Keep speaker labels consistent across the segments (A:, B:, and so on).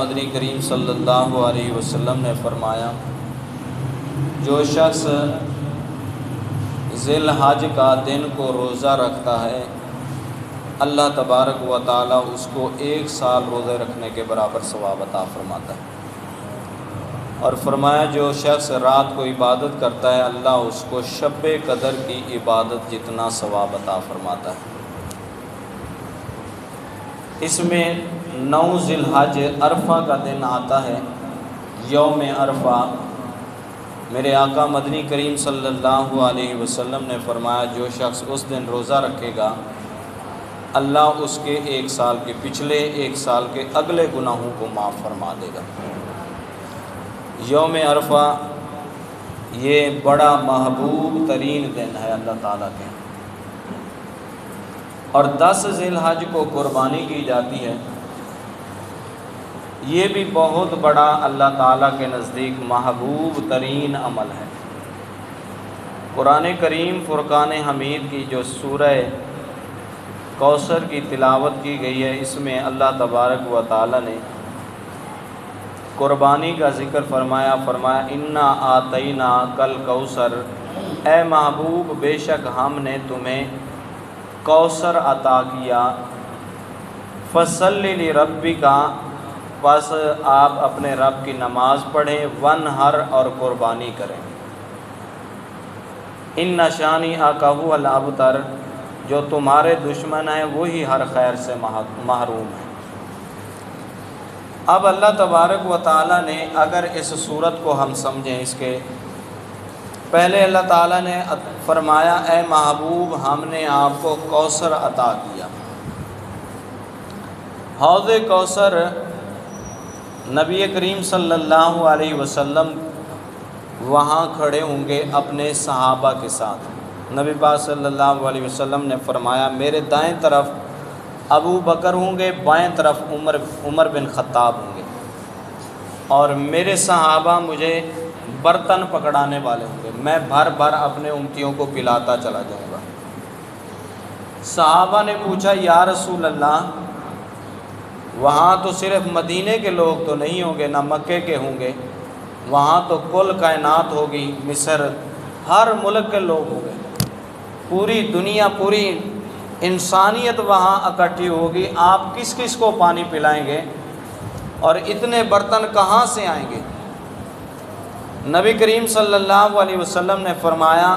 A: مدنی کریم صلی اللہ علیہ وسلم نے فرمایا، جو شخص ذی الحج کا دن کو روزہ رکھتا ہے اللہ تبارک و تعالیٰ اس کو 1 سال روزے رکھنے کے برابر ثواب عطا فرماتا ہے۔ اور فرمایا جو شخص رات کو عبادت کرتا ہے اللہ اس کو شب قدر کی عبادت جتنا ثواب عطا فرماتا ہے۔ اس میں 9 ذی الحج عرفہ کا دن آتا ہے، یوم عرفہ۔ میرے آقا مدنی کریم صلی اللہ علیہ وسلم نے فرمایا جو شخص اس دن روزہ رکھے گا اللہ اس کے 1 سال کے پچھلے 1 سال کے اگلے گناہوں کو معاف فرما دے گا۔ یوم عرفہ یہ بڑا محبوب ترین دن ہے اللہ تعالیٰ کے، اور 10 ذی الحج کو قربانی کی جاتی ہے، یہ بھی بہت بڑا اللہ تعالیٰ کے نزدیک محبوب ترین عمل ہے۔ قرآن کریم فرقان حمید کی جو سورہ کوثر کی تلاوت کی گئی ہے اس میں اللہ تبارک و تعالیٰ نے قربانی کا ذکر فرمایا انا آتینا کل کوثر، اے محبوب بے شک ہم نے تمہیں کوثر عطا کیا، فصلی لربک، بس آپ اپنے رب کی نماز پڑھیں، ونہر اور قربانی کریں، ان شانئک ھو الابتر، جو تمہارے دشمن ہیں وہی ہر خیر سے محروم ہے۔ اب اللہ تبارک و تعالیٰ نے اگر اس صورت کو ہم سمجھیں، اس کے پہلے اللہ تعالیٰ نے فرمایا اے محبوب ہم نے آپ کو کوثر عطا کیا۔ حوض کوثر نبی کریم صلی اللہ علیہ وسلم وہاں کھڑے ہوں گے اپنے صحابہ کے ساتھ۔ نبی پاک صلی اللہ علیہ وسلم نے فرمایا میرے دائیں طرف ابو بکر ہوں گے، بائیں طرف عمر بن خطاب ہوں گے، اور میرے صحابہ مجھے برتن پکڑانے والے ہوں گے، میں بھر بھر اپنے امتیوں کو پلاتا چلا جاؤں گا۔ صحابہ نے پوچھا یا رسول اللہ وہاں تو صرف مدینے کے لوگ تو نہیں ہوں گے، نہ مکے کے ہوں گے، وہاں تو کل کائنات ہوگی، مصر ہر ملک کے لوگ ہوں گے، پوری دنیا پوری انسانیت وہاں اکٹھی ہوگی، آپ کس کس کو پانی پلائیں گے اور اتنے برتن کہاں سے آئیں گے؟ نبی کریم صلی اللہ علیہ وسلم نے فرمایا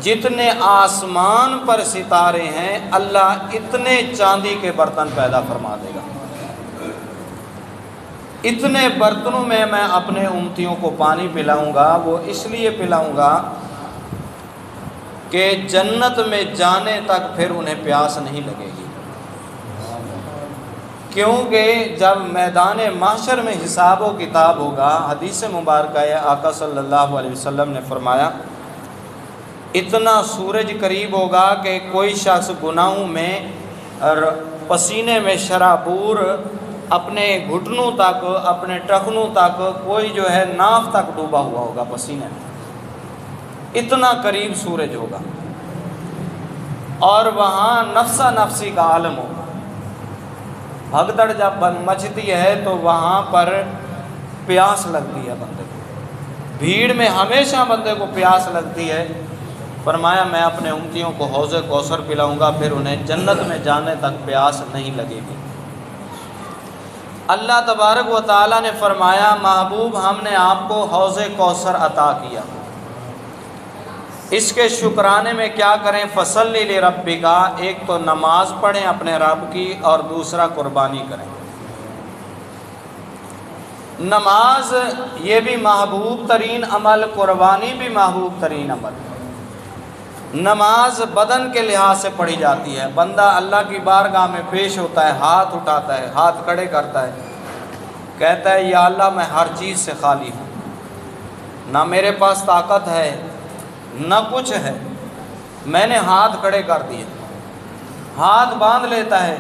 A: جتنے آسمان پر ستارے ہیں اللہ اتنے چاندی کے برتن پیدا فرما دے گا، اتنے برتنوں میں اپنے امتیوں کو پانی پلاؤں گا، وہ اس لیے پلاؤں گا کہ جنت میں جانے تک پھر انہیں پیاس نہیں لگے گی، کیونکہ جب میدان محشر میں حساب و کتاب ہوگا، حدیث مبارکہ ہے آقا صلی اللہ علیہ وسلم نے فرمایا اتنا سورج قریب ہوگا کہ کوئی شخص گناہوں میں اور پسینے میں شرابور اپنے گھٹنوں تک اپنے ٹخنوں تک کوئی جو ہے ناف تک ڈوبا ہوا ہوگا پسینے میں، اتنا قریب سورج ہوگا، اور وہاں نفسا نفسی کا عالم ہوگا۔ بھگدڑ جب مچتی ہے تو وہاں پر پیاس لگتی ہے بندے کو، بھیڑ میں ہمیشہ بندے کو پیاس لگتی ہے۔ فرمایا میں اپنے امتیوں کو حوض کوثر پلاؤں گا، پھر انہیں جنت میں جانے تک پیاس نہیں لگے گی۔ اللہ تبارک و تعالیٰ نے فرمایا محبوب ہم نے آپ کو حوض کوثر عطا کیا، اس کے شکرانے میں کیا کریں؟ فصلی لربک، ایک تو نماز پڑھیں اپنے رب کی، اور دوسرا قربانی کریں۔ نماز یہ بھی محبوب ترین عمل، قربانی بھی محبوب ترین عمل۔ نماز بدن کے لحاظ سے پڑھی جاتی ہے، بندہ اللہ کی بارگاہ میں پیش ہوتا ہے، ہاتھ اٹھاتا ہے، ہاتھ کھڑے کرتا ہے، کہتا ہے یا اللہ میں ہر چیز سے خالی ہوں، نہ میرے پاس طاقت ہے نہ کچھ ہے، میں نے ہاتھ کھڑے کر دیے، ہاتھ باندھ لیتا ہے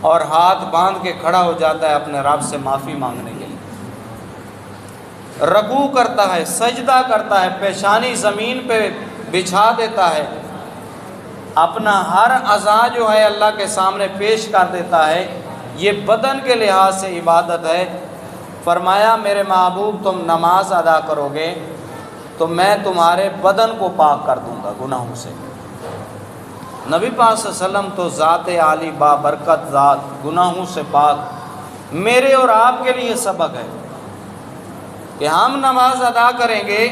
A: اور ہاتھ باندھ کے کھڑا ہو جاتا ہے اپنے رب سے معافی مانگنے کے لیے، رکوع کرتا ہے، سجدہ کرتا ہے، پیشانی زمین پہ بچھا دیتا ہے، اپنا ہر اعضاء جو ہے اللہ کے سامنے پیش کر دیتا ہے، یہ بدن کے لحاظ سے عبادت ہے۔ فرمایا میرے محبوب تم نماز ادا کرو گے تو میں تمہارے بدن کو پاک کر دوں گا گناہوں سے۔ نبی پاک صلی اللہ علیہ وسلم تو ذات عالی بابرکت ذات، گناہوں سے پاک۔ میرے اور آپ کے لیے سبق ہے کہ ہم نماز ادا کریں گے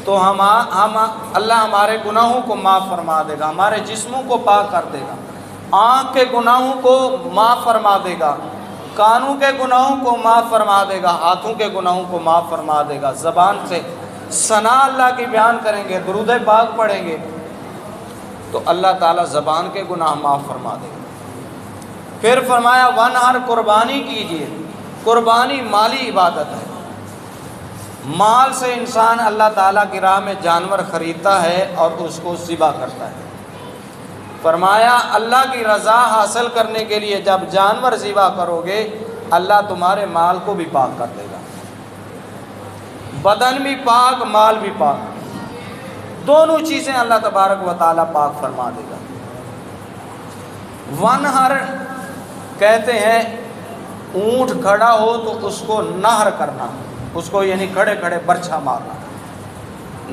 A: تو ہم اللہ ہمارے گناہوں کو معاف فرما دے گا، ہمارے جسموں کو پاک کر دے گا، آنکھ کے گناہوں کو معاف فرما دے گا، کانوں کے گناہوں کو معاف فرما دے گا، ہاتھوں کے گناہوں کو معاف فرما دے گا۔ زبان سے ثنا اللہ کی بیان کریں گے، درود پاک پڑھیں گے تو اللہ تعالیٰ زبان کے گناہ معاف فرما دے گا۔ پھر فرمایا ونہر، قربانی کیجیے۔ قربانی مالی عبادت ہے، مال سے انسان اللہ تعالیٰ کی راہ میں جانور خریدتا ہے اور اس کو ذبح کرتا ہے۔ فرمایا اللہ کی رضا حاصل کرنے کے لیے جب جانور ذبح کرو گے اللہ تمہارے مال کو بھی پاک کر دے گا، بدن بھی پاک، مال بھی پاک، دونوں چیزیں اللہ تبارک و تعالیٰ پاک فرما دے گا۔ ونہر کہتے ہیں اونٹ کھڑا ہو تو اس کو نہر کرنا، اس کو یعنی کھڑے کھڑے برچھا مارنا۔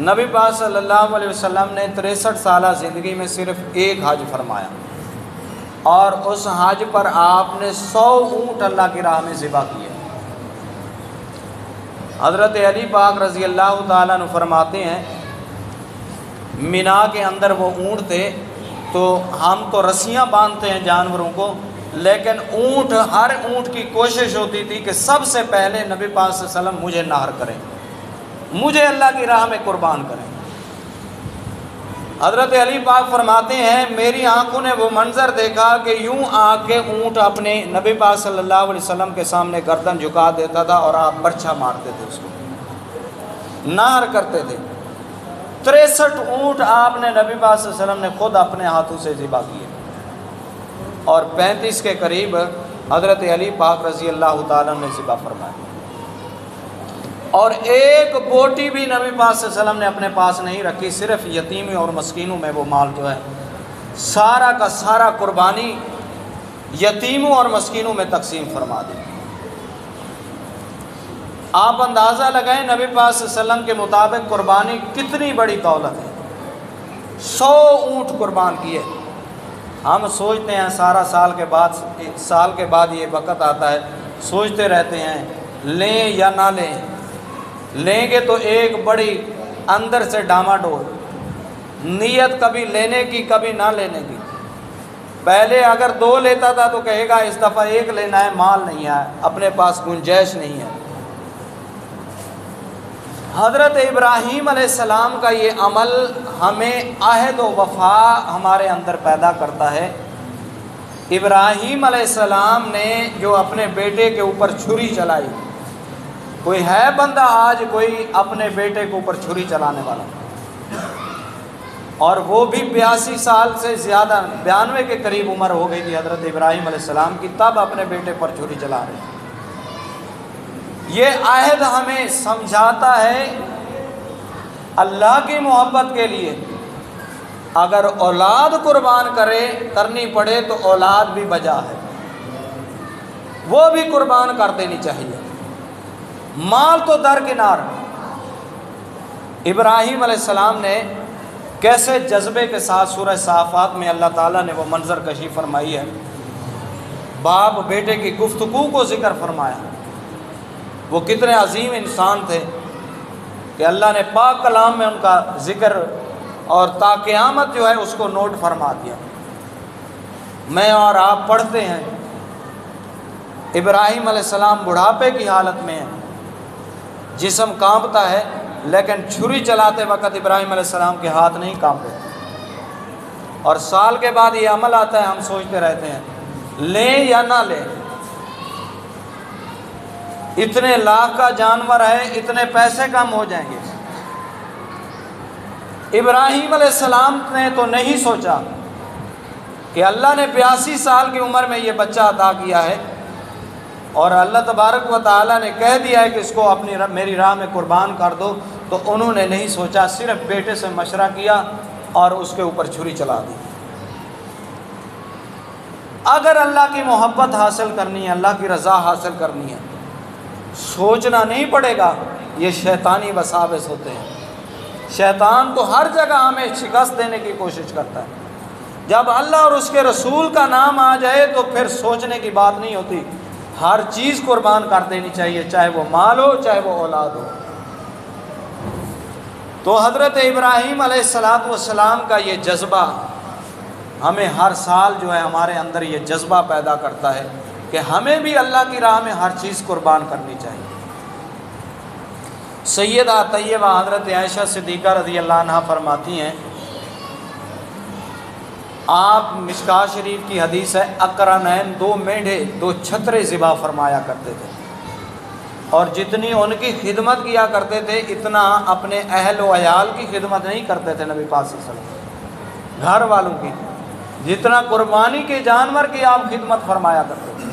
A: نبی پاک صلی اللہ علیہ وسلم نے 63 سالہ زندگی میں صرف ایک حج فرمایا اور اس حج پر آپ نے 100 اونٹ اللہ کی راہ میں ذبح کیے۔ حضرت علی پاک رضی اللہ تعالیٰ عنہ فرماتے ہیں مینا کے اندر وہ اونٹ تھے تو ہم تو رسیاں باندھتے ہیں جانوروں کو، لیکن اونٹ، ہر اونٹ کی کوشش ہوتی تھی کہ سب سے پہلے نبی پاک صلی اللہ علیہ وسلم مجھے نہر کریں، مجھے اللہ کی راہ میں قربان کریں۔ حضرت علی پاک فرماتے ہیں میری آنکھوں نے وہ منظر دیکھا کہ یوں آ کے اونٹ اپنے نبی پاک صلی اللہ علیہ وسلم کے سامنے گردن جھکا دیتا تھا اور آپ برچھا مارتے تھے، اس کو نہر کرتے تھے۔ 63 اونٹ آپ نے نبی پاک صلی اللہ علیہ وسلم نے خود اپنے ہاتھوں سے ذبح کیے اور 35 کے قریب حضرت علی پاک رضی اللہ تعالیٰ نے ذبح فرمایا، اور ایک بوٹی بھی نبی پاک صلی اللہ علیہ وسلم نے اپنے پاس نہیں رکھی، صرف یتیموں اور مسکینوں میں وہ مال جو ہے سارا کا سارا قربانی یتیموں اور مسکینوں میں تقسیم فرما دی۔ آپ اندازہ لگائیں نبی پاک صلی اللہ علیہ وسلم کے مطابق قربانی کتنی بڑی دولت ہے۔ 100 اونٹ قربان کیے۔ ہم سوچتے ہیں سال کے بعد یہ وقت آتا ہے، سوچتے رہتے ہیں لیں یا نہ لیں، لیں گے تو ایک بڑی اندر سے ڈاما ڈول نیت، کبھی لینے کی کبھی نہ لینے کی۔ پہلے اگر 2 لیتا تھا تو کہے گا اس دفعہ 1 لینا ہے، مال نہیں ہے، اپنے پاس گنجائش نہیں ہے۔ حضرت ابراہیم علیہ السلام کا یہ عمل ہمیں عہد و وفا ہمارے اندر پیدا کرتا ہے۔ ابراہیم علیہ السلام نے جو اپنے بیٹے کے اوپر چھری چلائی، کوئی ہے بندہ آج کوئی اپنے بیٹے کے اوپر چھری چلانے والا؟ اور وہ بھی 82 سال سے زیادہ، 92 کے قریب عمر ہو گئی تھی حضرت ابراہیم علیہ السلام کی، تب اپنے بیٹے پر چھری چلا رہے ہیں۔ یہ عہد ہمیں سمجھاتا ہے اللہ کی محبت کے لیے اگر اولاد قربان کرنی پڑے تو اولاد بھی بجا ہے، وہ بھی قربان کر دینی چاہیے، مال تو درکنار۔ ابراہیم علیہ السلام نے کیسے جذبے کے ساتھ سورہ صافات میں اللہ تعالیٰ نے وہ منظر کشی فرمائی ہے، باپ بیٹے کی گفتگو کو ذکر فرمایا۔ وہ کتنے عظیم انسان تھے کہ اللہ نے پاک کلام میں ان کا ذکر اور تا قیامت جو ہے اس کو نوٹ فرما دیا۔ میں اور آپ پڑھتے ہیں ابراہیم علیہ السلام بڑھاپے کی حالت میں ہیں، جسم کانپتا ہے، لیکن چھری چلاتے وقت ابراہیم علیہ السلام کے ہاتھ نہیں کانپے، اور سال کے بعد یہ عمل آتا ہے، ہم سوچتے رہتے ہیں لیں یا نہ لیں، اتنے لاکھ کا جانور ہے، اتنے پیسے کم ہو جائیں گے۔ ابراہیم علیہ السلام نے تو نہیں سوچا کہ اللہ نے 82 سال کی عمر میں یہ بچہ عطا کیا ہے اور اللہ تبارک و تعالیٰ نے کہہ دیا ہے کہ اس کو میری راہ میں قربان کر دو، تو انہوں نے نہیں سوچا، صرف بیٹے سے مشورہ کیا اور اس کے اوپر چھری چلا دی۔ اگر اللہ کی محبت حاصل کرنی ہے، اللہ کی رضا حاصل کرنی ہے، سوچنا نہیں پڑے گا۔ یہ شیطانی وساوس ہوتے ہیں، شیطان تو ہر جگہ ہمیں شکست دینے کی کوشش کرتا ہے۔ جب اللہ اور اس کے رسول کا نام آ جائے تو پھر سوچنے کی بات نہیں ہوتی، ہر چیز قربان کر دینی چاہیے، چاہے وہ مال ہو چاہے وہ اولاد ہو۔ تو حضرت ابراہیم علیہ السلام کا یہ جذبہ ہمیں ہر سال جو ہے ہمارے اندر یہ جذبہ پیدا کرتا ہے کہ ہمیں بھی اللہ کی راہ میں ہر چیز قربان کرنی چاہیے۔ سیدہ طیبہ حضرت عائشہ صدیقہ رضی اللہ عنہا فرماتی ہیں، آپ مشکاہ شریف کی حدیث ہے، اقرنین 2 مینڈھے 2 چھترے ذبح فرمایا کرتے تھے، اور جتنی ان کی خدمت کیا کرتے تھے اتنا اپنے اہل و عیال کی خدمت نہیں کرتے تھے نبی پاک صلی اللہ علیہ وسلم، گھر والوں کی جتنا قربانی کے جانور کی آپ خدمت فرمایا کرتے تھے۔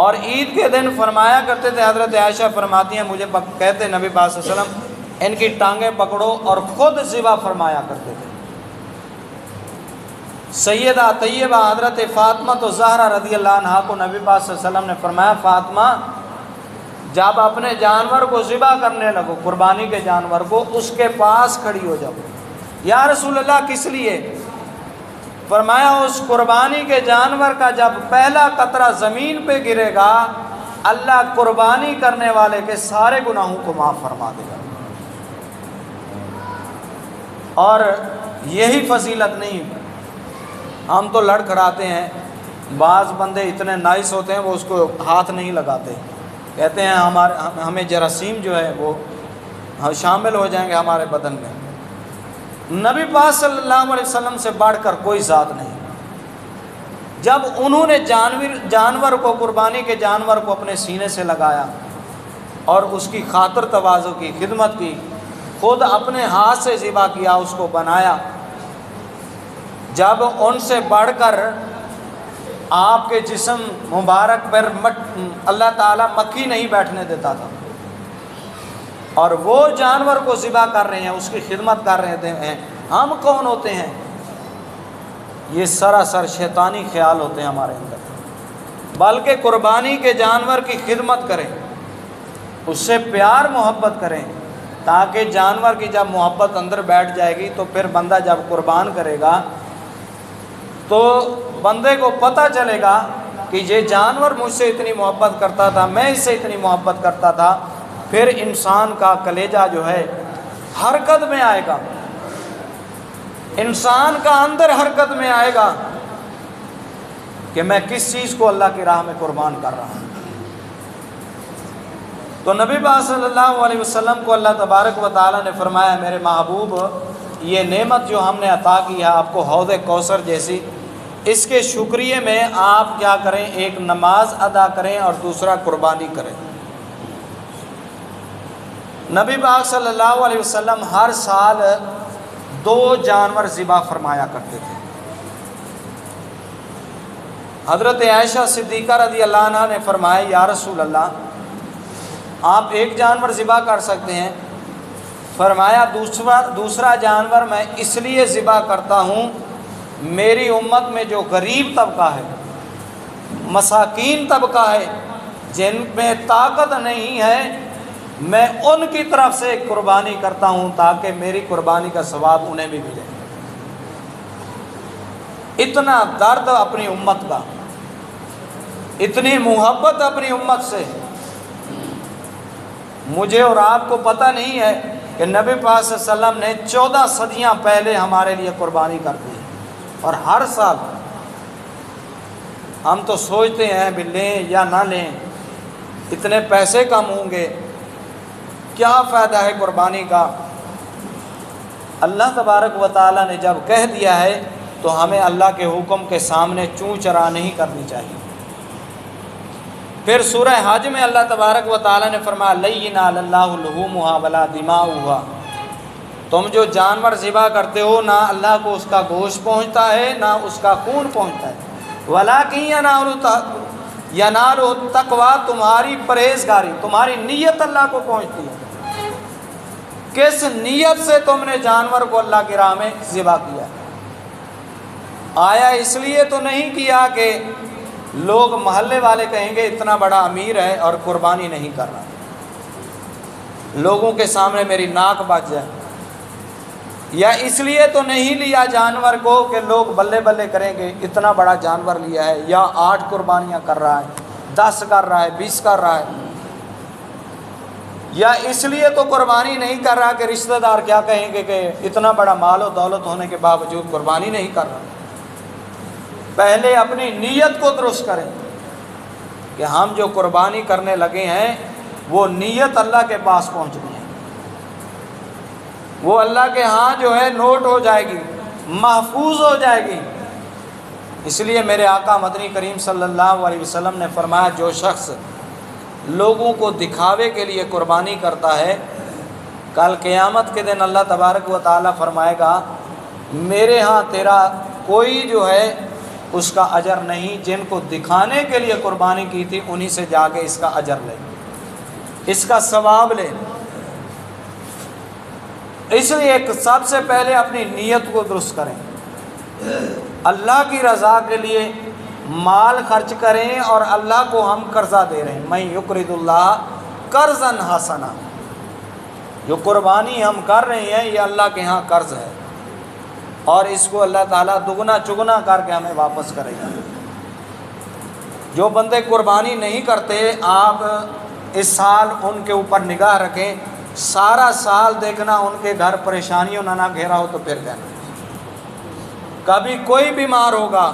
A: اور عید کے دن فرمایا کرتے تھے، حضرت عائشہ فرماتی ہیں مجھے کہتے نبی پاک صلی اللہ علیہ وسلم ان کی ٹانگیں پکڑو، اور خود ذبح فرمایا کرتے تھے۔ سیدہ طیبہ حضرت فاطمہ تو زہرا رضی اللہ عنہا کو نبی پاک صلی اللہ علیہ وسلم نے فرمایا، فاطمہ جب اپنے جانور کو ذبح کرنے لگو، قربانی کے جانور کو، اس کے پاس کھڑی ہو جاؤ۔ یا رسول اللہ کس لیے؟ فرمایا اس قربانی کے جانور کا جب پہلا قطرہ زمین پہ گرے گا، اللہ قربانی کرنے والے کے سارے گناہوں کو معاف فرما دے گا۔ اور یہی فضیلت نہیں، ہم تو لڑکھڑاتے ہیں، بعض بندے اتنے نائس ہوتے ہیں وہ اس کو ہاتھ نہیں لگاتے، کہتے ہیں ہمیں جراثیم جو ہے وہ شامل ہو جائیں گے ہمارے بدن میں۔ نبی پاک صلی اللہ علیہ وسلم سے بڑھ کر کوئی ذات نہیں۔ جب انہوں نے جانور کو، قربانی کے جانور کو اپنے سینے سے لگایا اور اس کی خاطر تواضع کی، خدمت کی، خود اپنے ہاتھ سے ذبح کیا، اس کو بنایا، جب ان سے بڑھ کر آپ کے جسم مبارک پر اللہ تعالیٰ مکھی نہیں بیٹھنے دیتا تھا، اور وہ جانور کو ذبح کر رہے ہیں، اس کی خدمت کر رہے ہیں، ہم کون ہوتے ہیں؟ یہ سراسر شیطانی خیال ہوتے ہیں ہمارے اندر۔ بلکہ قربانی کے جانور کی خدمت کریں، اس سے پیار محبت کریں، تاکہ جانور کی جب محبت اندر بیٹھ جائے گی تو پھر بندہ جب قربان کرے گا تو بندے کو پتہ چلے گا کہ یہ جانور مجھ سے اتنی محبت کرتا تھا، میں اس سے اتنی محبت کرتا تھا۔ پھر انسان کا کلیجہ جو ہے حرکت میں آئے گا، انسان کا اندر حرکت میں آئے گا کہ میں کس چیز کو اللہ کی راہ میں قربان کر رہا ہوں۔ تو نبی پاک صلی اللہ علیہ وسلم کو اللہ تبارک و تعالیٰ نے فرمایا، میرے محبوب یہ نعمت جو ہم نے عطا کی ہے آپ کو حوض کوثر جیسی، اس کے شکریہ میں آپ کیا کریں؟ ایک نماز ادا کریں اور دوسرا قربانی کریں۔ نبی پاک صلی اللہ علیہ وسلم ہر سال 2 جانور ذبح فرمایا کرتے تھے۔ حضرت عائشہ صدیقہ رضی اللہ عنہ نے فرمایا، یا رسول اللہ آپ ایک جانور ذبح کر سکتے ہیں؟ فرمایا دوسرا جانور میں اس لیے ذبح کرتا ہوں، میری امت میں جو غریب طبقہ ہے، مساکین طبقہ ہے، جن میں طاقت نہیں ہے، میں ان کی طرف سے قربانی کرتا ہوں تاکہ میری قربانی کا ثواب انہیں بھی ملے۔ اتنا درد اپنی امت کا، اتنی محبت اپنی امت سے۔ مجھے اور آپ کو پتہ نہیں ہے کہ نبی پاک صلی اللہ علیہ وسلم نے 14 صدیاں پہلے ہمارے لیے قربانی کر دی، اور ہر سال ہم تو سوچتے ہیں بھی لیں یا نہ لیں، اتنے پیسے کم ہوں گے، کیا فائدہ ہے قربانی کا؟ اللہ تبارک و تعالیٰ نے جب کہہ دیا ہے تو ہمیں اللہ کے حکم کے سامنے چوں چرا نہیں کرنی چاہیے۔ پھر سورہ حج میں اللہ تبارک و تعالیٰ نے فرمایا، لَيِّنَ عَلَى اللَّهُ لُحُومُهَا وَلَا دِمَاؤُهَا، تم جو جانور ذبح کرتے ہو نہ اللہ کو اس کا گوشت پہنچتا ہے نہ اس کا خون پہنچتا ہے، وَلَٰكِن يَنَالُهُ التَّقْوَىٰ، تمہاری پرہیزگاری، تمہاری نیت اللہ کو پہنچتی ہے۔ کس نیت سے تم نے جانور کو اللہ کی راہ میں ذبح کیا؟ آیا اس لیے تو نہیں کیا کہ لوگ محلے والے کہیں گے اتنا بڑا امیر ہے اور قربانی نہیں کر رہا، لوگوں کے سامنے میری ناک بچ جائے، یا اس لیے تو نہیں لیا جانور کو کہ لوگ بلے بلے کریں گے اتنا بڑا جانور لیا ہے، یا 8 قربانیاں کر رہا ہے، 10 کر رہا ہے، 20 کر رہا ہے، یا اس لیے تو قربانی نہیں کر رہا کہ رشتہ دار کیا کہیں گے کہ اتنا بڑا مال و دولت ہونے کے باوجود قربانی نہیں کر رہا۔ پہلے اپنی نیت کو درست کریں کہ ہم جو قربانی کرنے لگے ہیں وہ نیت اللہ کے پاس پہنچنی ہے، وہ اللہ کے ہاں جو ہے نوٹ ہو جائے گی، محفوظ ہو جائے گی۔ اس لیے میرے آقا مدنی کریم صلی اللہ علیہ وسلم نے فرمایا جو شخص لوگوں کو دکھاوے کے لیے قربانی کرتا ہے، کل قیامت کے دن اللہ تبارک و تعالیٰ فرمائے گا میرے ہاں تیرا کوئی جو ہے اس کا اجر نہیں، جن کو دکھانے کے لیے قربانی کی تھی انہی سے جا کے اس کا اجر لے، اس کا ثواب لے۔ اس لیے سب سے پہلے اپنی نیت کو درست کریں، اللہ کی رضا کے لیے مال خرچ کریں، اور اللہ کو ہم قرضہ دے رہے ہیں، میں یقرض اللہ قرضا حسنا، جو قربانی ہم کر رہے ہیں یہ اللہ کے ہاں قرض ہے، اور اس کو اللہ تعالیٰ دگنا چگنا کر کے ہمیں واپس کرے گا۔ جو بندے قربانی نہیں کرتے، آپ اس سال ان کے اوپر نگاہ رکھیں، سارا سال دیکھنا ان کے گھر پریشانیوں نہ گھیرا ہو تو پھر کہنا، کبھی کوئی بیمار ہوگا،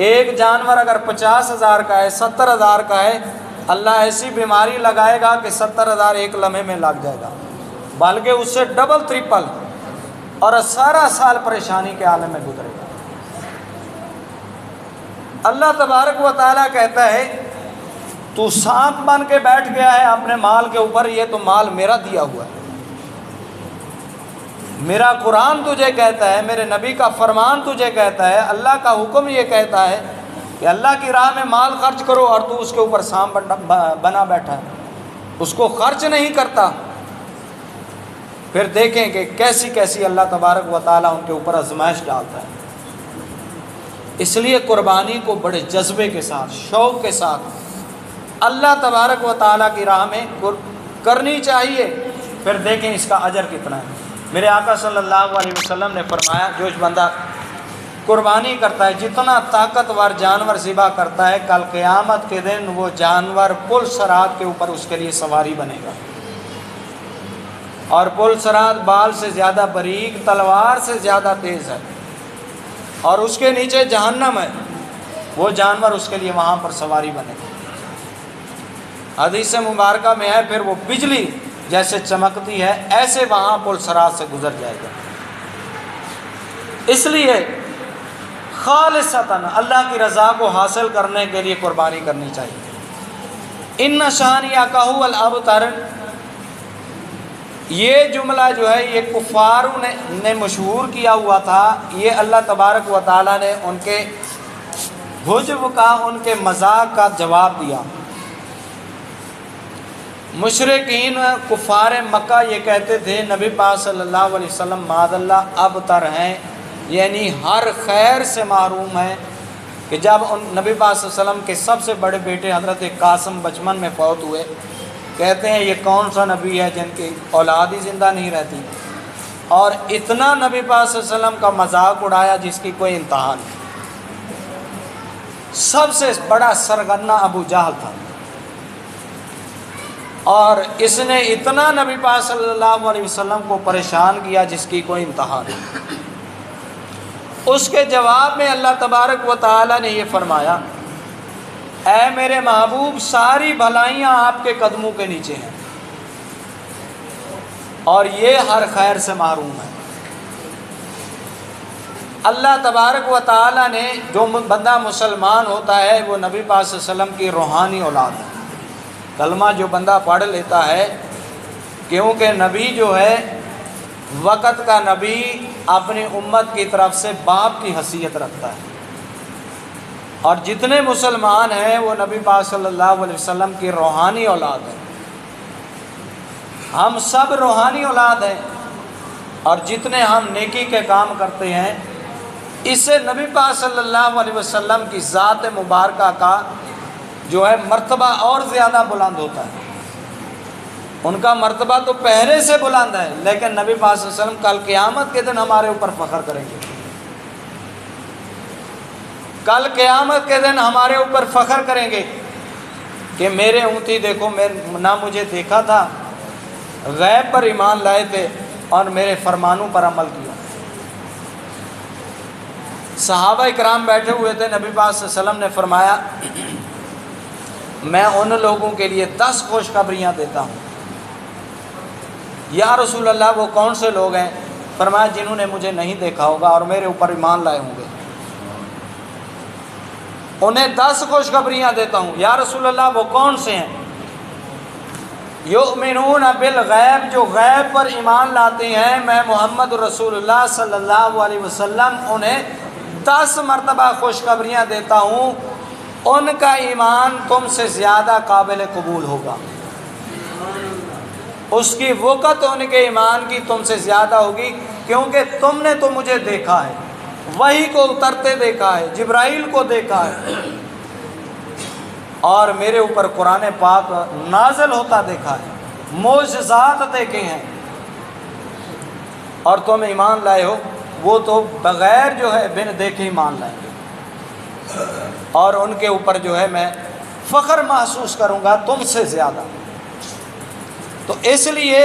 A: ایک جانور اگر 50,000 کا ہے، 70,000 کا ہے، اللہ ایسی بیماری لگائے گا کہ 70,000 ایک لمحے میں لگ جائے گا، بلکہ اس سے ڈبل ٹرپل، اور سارا سال پریشانی کے عالم میں گزرے گا۔ اللہ تبارک و تعالیٰ کہتا ہے تو سانپ بن کے بیٹھ گیا ہے اپنے مال کے اوپر، یہ تو مال میرا دیا ہوا ہے، میرا قرآن تجھے کہتا ہے، میرے نبی کا فرمان تجھے کہتا ہے، اللہ کا حکم یہ کہتا ہے کہ اللہ کی راہ میں مال خرچ کرو، اور تو اس کے اوپر سانپ بنا بیٹھا ہے، اس کو خرچ نہیں کرتا۔ پھر دیکھیں کہ کیسی کیسی اللہ تبارک و تعالیٰ ان کے اوپر آزمائش ڈالتا ہے۔ اس لیے قربانی کو بڑے جذبے کے ساتھ، شوق کے ساتھ اللہ تبارک و تعالیٰ کی راہ میں کرنی چاہیے، پھر دیکھیں اس کا اجر کتنا ہے۔ میرے آقا صلی اللہ علیہ وسلم نے فرمایا جو بندہ قربانی کرتا ہے، جتنا طاقتور جانور ذبح کرتا ہے، کل قیامت کے دن وہ جانور پل صراط کے اوپر اس کے لیے سواری بنے گا، اور پل صراط بال سے زیادہ باریک، تلوار سے زیادہ تیز ہے، اور اس کے نیچے جہنم ہے، وہ جانور اس کے لیے وہاں پر سواری بنے گا۔ حدیث مبارکہ میں ہے پھر وہ بجلی جیسے چمکتی ہے ایسے وہاں پل صراط سے گزر جائے گا۔ اس لیے خالصتاً اللہ کی رضا کو حاصل کرنے کے لیے قربانی کرنی چاہیے۔ ان شانیہ الابتر، یہ جملہ جو ہے یہ کفاروں نے مشہور کیا ہوا تھا، یہ اللہ تبارک و تعالیٰ نے ان کے حجب کا، ان کے مذاق کا جواب دیا۔ مشرکین کفار مکہ یہ کہتے تھے نبی پاک صلی اللہ علیہ وسلم معاذ اللہ ابتر ہیں، یعنی ہر خیر سے محروم ہیں، کہ جب ان نبی پاک صلی اللہ علیہ وسلم کے سب سے بڑے بیٹے حضرت قاسم بچپن میں فوت ہوئے، کہتے ہیں یہ کون سا نبی ہے جن کی اولاد ہی زندہ نہیں رہتی، اور اتنا نبی پاک صلی اللہ علیہ وسلم کا مذاق اڑایا جس کی کوئی انتہا نہیں۔ سب سے بڑا سرغنہ ابو جہل تھا، اور اس نے اتنا نبی پاک صلی اللہ علیہ وسلم کو پریشان کیا جس کی کوئی انتہا نہیں۔ اس کے جواب میں اللہ تبارک و تعالی نے یہ فرمایا، اے میرے محبوب ساری بھلائیاں آپ کے قدموں کے نیچے ہیں، اور یہ ہر خیر سے محروم ہے۔ اللہ تبارک و تعالی نے جو بندہ مسلمان ہوتا ہے وہ نبی پاک صلی اللہ علیہ وسلم کی روحانی اولاد ہے۔ کلمہ جو بندہ پڑھ لیتا ہے، کیونکہ نبی جو ہے وقت کا نبی اپنی امت کی طرف سے باپ کی حیثیت رکھتا ہے، اور جتنے مسلمان ہیں وہ نبی پاک صلی اللہ علیہ وسلم کی روحانی اولاد ہیں۔ ہم سب روحانی اولاد ہیں، اور جتنے ہم نیکی کے کام کرتے ہیں اس سے نبی پاک صلی اللہ علیہ وسلم کی ذات مبارکہ کا جو ہے مرتبہ اور زیادہ بلند ہوتا ہے۔ ان کا مرتبہ تو پہلے سے بلند ہے، لیکن نبی پاک صلی اللہ علیہ وسلم کل قیامت کے دن ہمارے اوپر فخر کریں گے۔ کل قیامت کے دن ہمارے اوپر فخر کریں گے کہ میرے امتی دیکھو، نہ مجھے دیکھا تھا، غیب پر ایمان لائے تھے اور میرے فرمانوں پر عمل کیا۔ صحابہ اکرام بیٹھے ہوئے تھے، نبی پاک صلی اللہ علیہ وسلم نے فرمایا میں ان لوگوں کے لیے 10 خوشخبریاں دیتا ہوں۔ یا رسول اللہ وہ کون سے لوگ ہیں؟ فرمایا جنہوں نے مجھے نہیں دیکھا ہوگا اور میرے اوپر ایمان لائے ہوں گے، انہیں 10 خوشخبریاں دیتا ہوں۔ یا رسول اللہ وہ کون سے ہیں؟ یؤمنون بالغیب، جو غیب پر ایمان لاتے ہیں، میں محمد رسول اللہ صلی اللہ علیہ وسلم انہیں 10 مرتبہ خوشخبریاں دیتا ہوں، ان کا ایمان تم سے زیادہ قابل قبول ہوگا، اس کی وقت ان کے ایمان کی تم سے زیادہ ہوگی، کیونکہ تم نے تو مجھے دیکھا ہے، وحی کو اترتے دیکھا ہے، جبرائیل کو دیکھا ہے، اور میرے اوپر قرآن پاک نازل ہوتا دیکھا ہے، معجزات دیکھے ہیں، اور تم ایمان لائے ہو۔ وہ تو بغیر جو ہے بن دیکھے ایمان لائیں گے، اور ان کے اوپر جو ہے میں فخر محسوس کروں گا تم سے زیادہ۔ تو اس لیے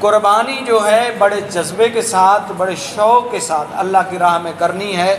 A: قربانی جو ہے بڑے جذبے کے ساتھ، بڑے شوق کے ساتھ اللہ کی راہ میں کرنی ہے۔